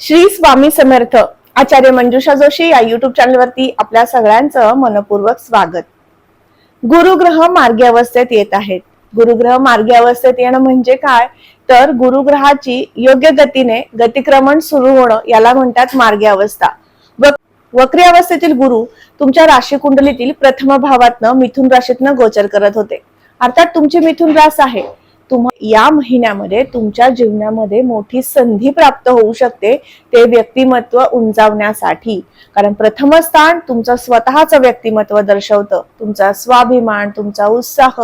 श्री स्वामी समर्थ. आचार्य मंजुषा जोशी या युट्यूब चॅनलवरती आपल्या सगळ्यांचं मनपूर्वक स्वागत. गुरुग्रह मार्गी अवस्थेत येत आहेत. गुरुग्रह मार्गी अवस्थेत येणं म्हणजे काय, तर गुरुग्रहाची योग्य गतीने गतिक्रमण सुरू होणं याला म्हणतात मार्गी अवस्था. वक्री अवस्थेतील गुरु तुमच्या राशी कुंडलीतील प्रथम भावातनं मिथुन राशीतनं गोचर करत होते. अर्थात तुमची मिथुन रास आहे. या महिन्यामध्ये तुमच्या जीवनामध्ये मोठी संधी प्राप्त होऊ शकते, ते व्यक्तिमत्व उंचावण्यासाठी. कारण प्रथम स्थान तुमचं स्वतःचं व्यक्तिमत्व दर्शवतं. तुमचा स्वाभिमान, तुमचा उत्साह,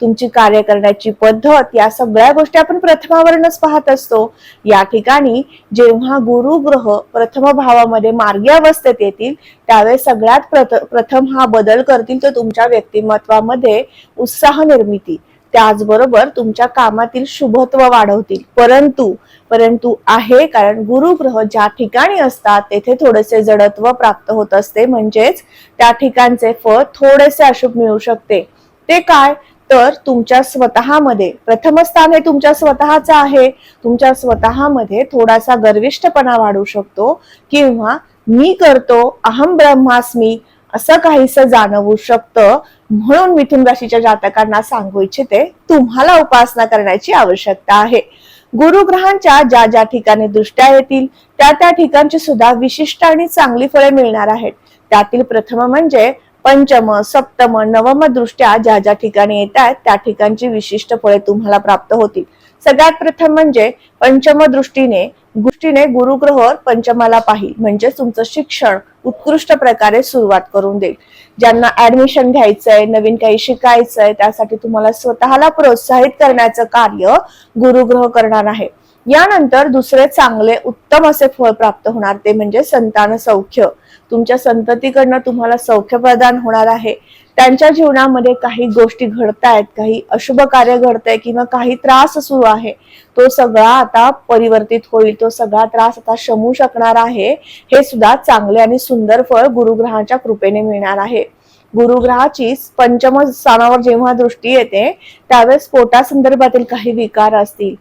तुमची कार्य करण्याची पद्धत, या सगळ्या गोष्टी आपण प्रथमावरूनच पाहत असतो. या ठिकाणी जेव्हा गुरु ग्रह प्रथम भावामध्ये मार्गी अवस्थेत येतील त्यावेळेस सगळ्यात प्रथम हा बदल करतील तो तुमच्या व्यक्तिमत्वामध्ये उत्साह निर्मिती, त्याचबरोबर तुमच्या कामातील शुभत्व वाढवतील. परंतु आहे, कारण गुरुग्रह ज्या ठिकाणी असतात तेथे थोडेसे जडत्व प्राप्त होत असते, म्हणजेच त्या ठिकाणचे फळ थोडेसे अशुभ मिळू शकते. ते काय, तर तुमच्या स्वतःमध्ये प्रथम स्थान हे तुमच्या स्वतःचं आहे. तुमच्या स्वतःमध्ये थोडासा गर्विष्ठपणा वाढू शकतो किंवा मी करतो, अहम ब्रह्मास्मी असं काहीसं जाणवू शकतं. म्हणून मिथुन राशीच्या जातकांना सांगू इच्छिते, तुम्हाला उपासना करण्याची आवश्यकता आहे. गुरुग्रहांच्या ज्या ज्या ठिकाणी दृष्ट्या येतील त्या ठिकाणची सुद्धा विशिष्ट आणि चांगली फळे मिळणार आहेत. त्यातील प्रथम म्हणजे पंचम, सप्तम, नवम दृष्ट्या ज्या ठिकाणी येत आहेत त्या ठिकाणची विशिष्ट फळे तुम्हाला प्राप्त होतील. सगळ्यात प्रथम म्हणजे पंचम दृष्टीने गुरुग्रह पंचमाला पाहिल म्हणजे तुमचं शिक्षण उत्कृष्ट प्रकारे सुरुवात करून देईल. ज्यांना ऍडमिशन घ्यायचंय, नवीन काही शिकायचंय, त्यासाठी तुम्हाला स्वतःला प्रोत्साहित करण्याचं कार्य गुरुग्रह करणार आहे. यानंतर दुसरे चांगले उत्तम असे फळ प्राप्त होणार, ते म्हणजे संतान सौख्य. तुमच्या संततीकडनं तुम्हाला सौख्य प्रदान होणार आहे. त्यांच्या जीवनामध्ये काही गोष्टी घडतायत, काही अशुभ कार्य घडतंय किंवा काही त्रास सुरू आहे, तो सगळा आता परिवर्तित होईल. तो सगळा त्रास आता शमू शकणार आहे. हे सुद्धा चांगले आणि सुंदर फळ गुरुग्रहाच्या कृपेने मिळणार आहे. गुरुग्रहाची पंचम स्थानावर जेव्हा दृष्टी येते त्यावेळेस पोटासंदर्भातील काही विकार असतील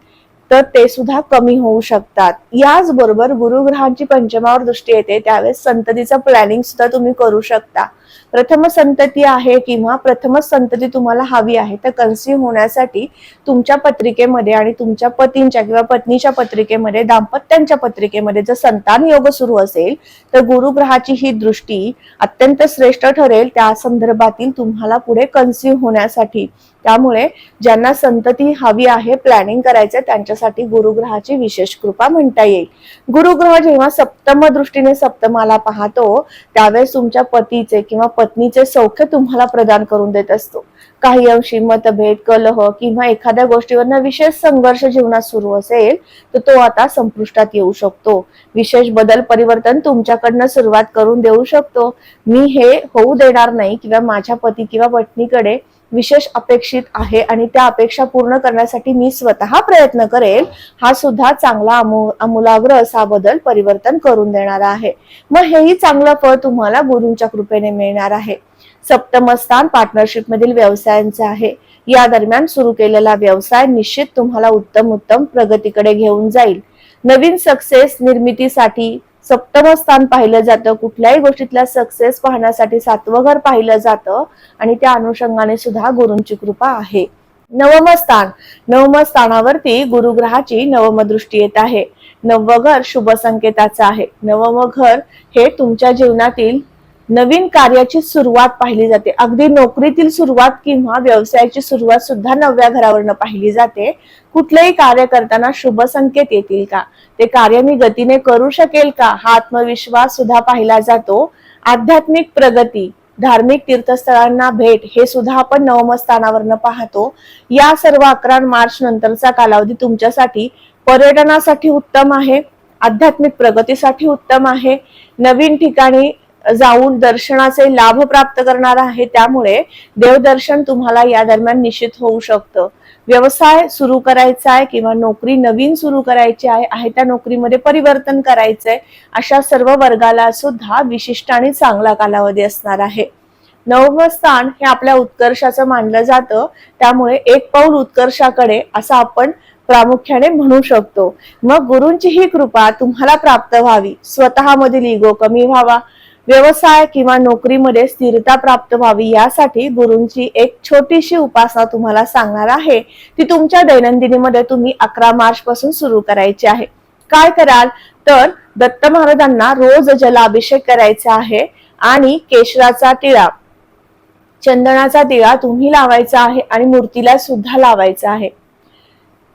तर ते सुद्धा कमी होऊ शकतात. याचबरोबर गुरुग्रहांची पंचमावर दृष्टी येते त्यावेळेस संततीचं प्लॅनिंग सुद्धा तुम्ही करू शकता. प्रथम संतती आहे किंवा प्रथमच संतती तुम्हाला हवी आहे, तर कन्सीव्ह होण्यासाठी तुमच्या पत्रिकेमध्ये आणि तुमच्या पतींच्या किंवा पत्नीच्या पत्रिकेमध्ये, दाम्पत्यांच्या पत्रिकेमध्ये जर संतान योग सुरू असेल तर गुरुग्रहाची ही दृष्टी अत्यंत श्रेष्ठ ठरेल त्या संदर्भातील तुम्हाला पुढे कन्सीव्ह होण्यासाठी. त्यामुळे ज्यांना संतती हवी आहे, प्लॅनिंग करायचं, त्यांच्यासाठी गुरुग्रहाची विशेष कृपा म्हणता येईल. गुरुग्रह जेव्हा सप्तम दृष्टीने सप्तमाला पाहतो त्यावेळेस तुमच्या पतीचे किंवा पत्नीचे सौख्य तुम्हाला प्रदान करून देत असतो. काही अंशी मतभेद, कलह किंवा एखाद्या गोष्टीवरनं विशेष संघर्ष जीवनात सुरू असेल तर तो आता संपुष्टात येऊ शकतो. विशेष बदल परिवर्तन तुमच्याकडनं सुरुवात करून देऊ शकतो. मी हे होऊ देणार नाही किंवा माझ्या पती किंवा पत्नीकडे विशेष अपेक्षित आहे आणि त्या अपेक्षा पूर्ण करण्यासाठी मी स्वतः प्रयत्न करेल, हा सुद्धा चांगला आमूलाग्र असा बदल परिवर्तन करून देणार आहे. मग हेही चांगलं फळ तुम्हाला गुरूंच्या कृपेने मिळणार आहे. सप्तम स्थान पार्टनरशिप मधील व्यवसायांचे आहे. या दरम्यान सुरू केलेला व्यवसाय निश्चित तुम्हाला उत्तम प्रगतीकडे घेऊन जाईल. नवीन सक्सेस निर्मितीसाठी सप्तम स्थान पाहिलं जातं. कुठल्याही गोष्टीतला सक्सेस पाहण्यासाठी सातवं घर पाहिलं जातं आणि त्या अनुषंगाने सुद्धा गुरूंची कृपा आहे. नवम स्थानावरती गुरुग्रहाची नवम दृष्टी येत आहे. नववं घर शुभ संकेताचं आहे. नवम घर हे तुमच्या जीवनातील नवीन कार्याची सुरुवात पाहिली जाते. अगदी नोकरीतील सुरुवात किंवा व्यवसायाची सुरुवात सुद्धा नवव्या घरावरनं पाहिली जाते. कुठलेही कार्य करताना शुभ संकेत येतील का, ते कार्य मी गतीने करू शकेल का, हा आत्मविश्वास सुद्धा पाहिला जातो. आध्यात्मिक प्रगती, धार्मिक तीर्थस्थळांना भेट, हे सुद्धा आपण नवम स्थानावरनं पाहतो. या सर्व 11 मार्च नंतरचा कालावधी तुमच्यासाठी पर्यटनासाठी उत्तम आहे, आध्यात्मिक प्रगतीसाठी उत्तम आहे. नवीन ठिकाणी जाऊन दर्शनाचे लाभ प्राप्त करणार आहे. त्यामुळे देवदर्शन तुम्हाला या दरम्यान निश्चित होऊ शकतं. व्यवसाय सुरू करायचा आहे किंवा नोकरी नवीन सुरू करायची आहे त्या नोकरीमध्ये परिवर्तन करायचंय, अशा सर्व वर्गाला सुद्धा विशिष्ट आणि चांगला कालावधी असणार आहे. नवम स्थान हे आपल्या उत्कर्षाचं मानलं जातं. त्यामुळे एक पाऊल उत्कर्षाकडे असं आपण प्रामुख्याने म्हणू शकतो। मग गुरूंची ही कृपा तुम्हाला प्राप्त व्हावी, स्वतःमधील इगो कमी व्हावा, व्यवसाय किंवा नोकरीमध्ये स्थिरता प्राप्त व्हावी, यासाठी गुरूंची एक छोटीशी उपासना तुम्हाला सांगणार आहे। ती तुमच्या दैनंदिनीमध्ये तुम्ही 11 मार्च पासून सुरू करायची आहे। काय कराल तर दत्त महाराजांना रोज जलाभिषेक करायचा आहे आणि केशराचा टिळा, चंदनाचा टिळा तुम्ही लावायचा आहे आणि मूर्तीला सुद्धा लावायचा आहे।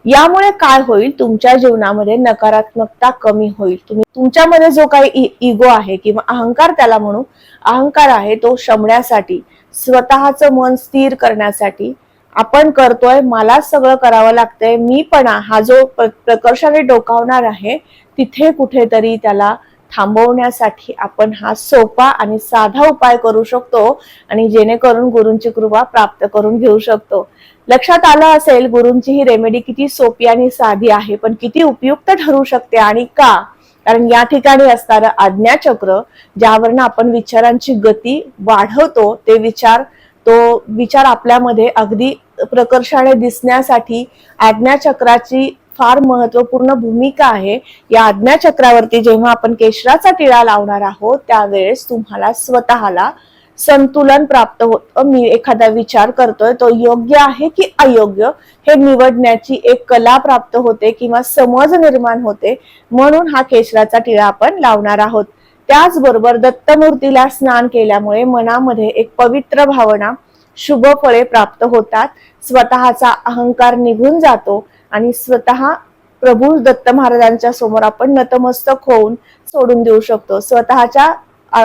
यामुळे काय होईल, तुमच्या जीवनामध्ये नकारात्मकता कमी होईल। तुम्ही तुमच्यामध्ये जो काही इगो आहे किंवा अहंकार त्याला म्हणू, अहंकार आहे तो शमण्यासाठी, स्वतःचं मन स्थिर करण्यासाठी आपण करतोय, मला सगळं करावं लागतंय, मीपणा हा जो प्रकर्षाने डोकावणार आहे तिथे कुठेतरी त्याला थांबवण्यासाठी आपण हा सोपा आणि साधा उपाय करू शकतो आणि जेणेकरून गुरूंची कृपा प्राप्त करून घेऊ शकतो। लक्षात आलं असेल गुरूंची ही रेमेडी किती सोपी आणि साधी आहे, पण किती उपयुक्त ठरू शकते आणि का? कारण या ठिकाणी असणारं आज्ञाचक्र, ज्यावरनं आपण विचारांची गती वाढवतो, तो विचार आपल्यामध्ये अगदी प्रकर्षाने दिसण्यासाठी आज्ञाचक्राची फार महत्वपूर्ण भूमिका आहे। या आज्ञाचक्रावरती जेव्हा आपण केशराचा टिळा लावणार आहोत त्यावेळेस तुम्हाला स्वतःला संतुलन प्राप्त होतं। मी एखादा विचार करतोय तो योग्य आहे की अयोग्य हे निवडण्याची एक कला प्राप्त होते किंवा समज निर्माण होते, म्हणून हा केशराचा टिळा आपण लावणार आहोत। त्याचबरोबर दत्तमूर्तीला स्नान केल्यामुळे मनामध्ये एक पवित्र भावना, शुभ फळे प्राप्त होतात, स्वतःचा अहंकार निघून जातो आणि स्वतः प्रभू दत्त महाराजांच्या समोर आपण नतमस्तक होऊन सोडून देऊ शकतो। स्वतःच्या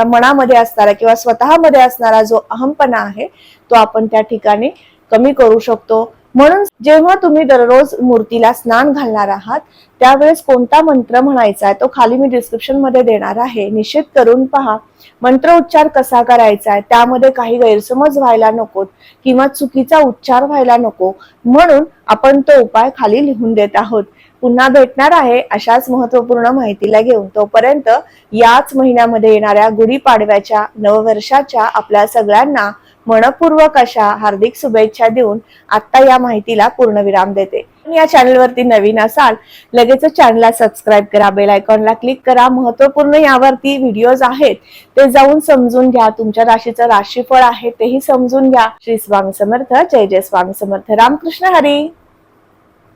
मनामध्ये असणारा किंवा स्वतःमध्ये असणारा जो अहमपणा आहे तो आपण त्या ठिकाणी कमी करू शकतो। म्हणून जेव्हा तुम्ही दररोज मूर्तीला स्नान घालणार आहात त्यावेळेस कोणता मंत्र म्हणायचा आहे तो खाली मी डिस्क्रिप्शन मध्ये देणार आहे, निश्चित करून पहा। मंत्र उच्चार कसा करायचा आहे, त्यामध्ये काही गैरसमज व्हायला नकोत किंवा चुकीचा उच्चार व्हायला नको, म्हणून आपण तो उपाय खाली लिहून देत आहोत। पुन्हा भेटणार आहे अशाच महत्वपूर्ण माहितीला घेऊन। तोपर्यंत याच महिन्यामध्ये येणाऱ्या गुढीपाडव्याच्या नववर्षाच्या आपल्या सगळ्यांना मनपूर्वक अशा हार्दिक शुभेच्छा देऊन आता या माहितीला पूर्णविराम देते। या चॅनलवरती नवीन असाल लगेच चॅनलला सबस्क्राईब करा, बेल आयकॉनला क्लिक करा। महत्वपूर्ण यावरती व्हिडिओज आहेत ते जाऊन समजून घ्या, तुमच्या राशीचं राशीफळ आहे तेही समजून घ्या। श्री स्वामी समर्थ, जय जय स्वामी समर्थ, रामकृष्ण हरी।